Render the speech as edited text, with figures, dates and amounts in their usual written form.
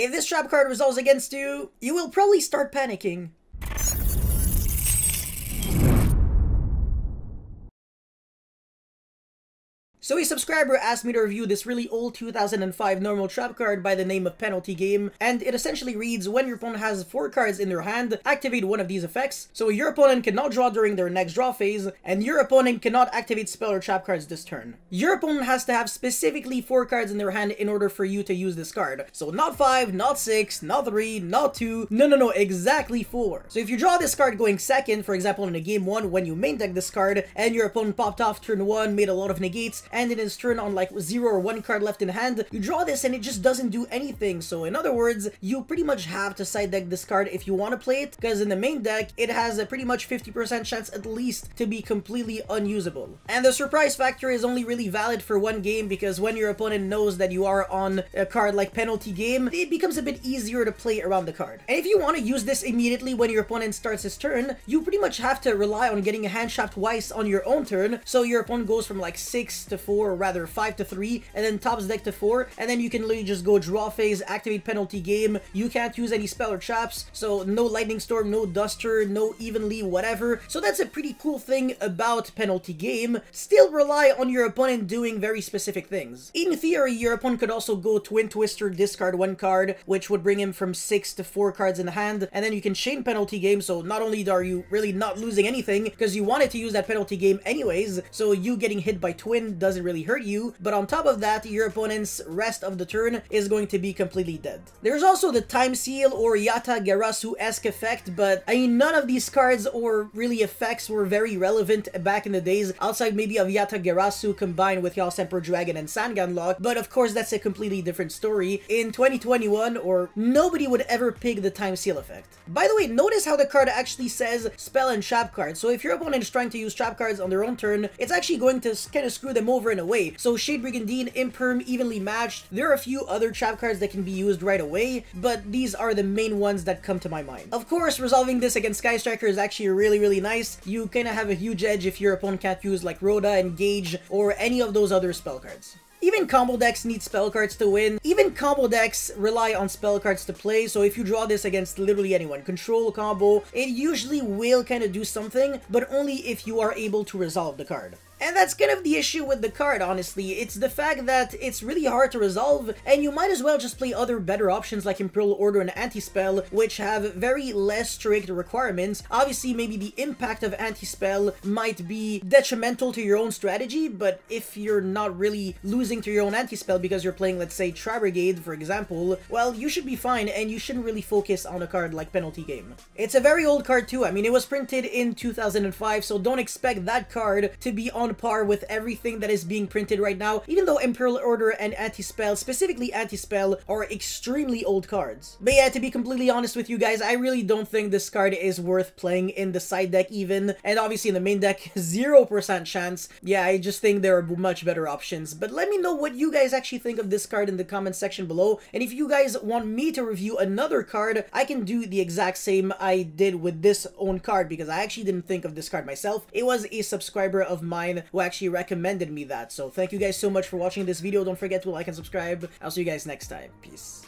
If this trap card resolves against you, you will probably start panicking. So a subscriber asked me to review this really old 2005 normal trap card by the name of Penalty Game, and it essentially reads, when your opponent has 4 cards in their hand, activate one of these effects. So your opponent cannot draw during their next draw phase, and your opponent cannot activate spell or trap cards this turn. Your opponent has to have specifically 4 cards in their hand in order for you to use this card. So not 5, not 6, not 3, not 2, no, exactly 4. So if you draw this card going second, for example in a game 1 when you main deck this card, and your opponent popped off turn 1, made a lot of negates, and in his turn on like 0 or 1 card left in hand, you draw this and it just doesn't do anything. So in other words, you pretty much have to side deck this card if you want to play it, because in the main deck, it has a pretty much 50% chance at least to be completely unusable. And the surprise factor is only really valid for 1 game, because when your opponent knows that you are on a card like Penalty Game, it becomes a bit easier to play around the card. And if you want to use this immediately when your opponent starts his turn, you pretty much have to rely on getting a hand shot twice on your own turn, so your opponent goes from like 6 to 4, or rather 5 to 3, and then tops deck to 4, and then you can literally just go draw phase, activate Penalty Game. You can't use any spell or traps, so no Lightning Storm, no Duster, no Evenly, whatever. So that's a pretty cool thing about Penalty Game. Still rely on your opponent doing very specific things. In theory, your opponent could also go Twin Twister, discard 1 card, which would bring him from 6 to 4 cards in the hand, and then you can chain Penalty Game, so not only are you really not losing anything, because you wanted to use that Penalty Game anyways, so you getting hit by Twin doesn't really hurt you, but on top of that, your opponent's rest of the turn is going to be completely dead. There's also the Time Seal or Yata-Garasu-esque effect, but I mean, none of these cards or really effects were very relevant back in the days, outside maybe of Yata-Garasu combined with Chaos Emperor Dragon and Sangan Lock, but of course that's a completely different story. In 2021, or nobody would ever pick the Time Seal effect. By the way, notice how the card actually says spell and trap cards, so if your opponent is trying to use trap cards on their own turn, it's actually going to kind of screw them over in a way. So Shade Brigandine, Imperm, Evenly Matched, there are a few other trap cards that can be used right away, but these are the main ones that come to my mind. Of course, resolving this against Sky Striker is actually really nice. You kind of have a huge edge if your opponent can't use like Rhoda, Engage, or any of those other spell cards. Even combo decks need spell cards to win. Even combo decks rely on spell cards to play, so if you draw this against literally anyone, control combo, it usually will kind of do something, but only if you are able to resolve the card. And that's kind of the issue with the card, honestly. It's the fact that it's really hard to resolve, and you might as well just play other better options like Imperial Order and Anti-Spell, which have very less strict requirements. Obviously, maybe the impact of Anti-Spell might be detrimental to your own strategy, but if you're not really losing to your own Anti-Spell because you're playing, let's say, Tri Brigade, for example, well, you should be fine, and you shouldn't really focus on a card like Penalty Game. It's a very old card, too. I mean, it was printed in 2005, so don't expect that card to be on par with everything that is being printed right now, even though Imperial Order and Anti-Spell, specifically Anti-Spell, are extremely old cards. But yeah, to be completely honest with you guys, I really don't think this card is worth playing in the side deck even, and obviously in the main deck, 0% chance. Yeah, I just think there are much better options. But let me know what you guys actually think of this card in the comment section below, and if you guys want me to review another card, I can do the exact same I did with this own card, because I actually didn't think of this card myself. It was a subscriber of mine who actually recommended me that. So thank you guys so much for watching this video. Don't forget to like and subscribe. I'll see you guys next time. Peace.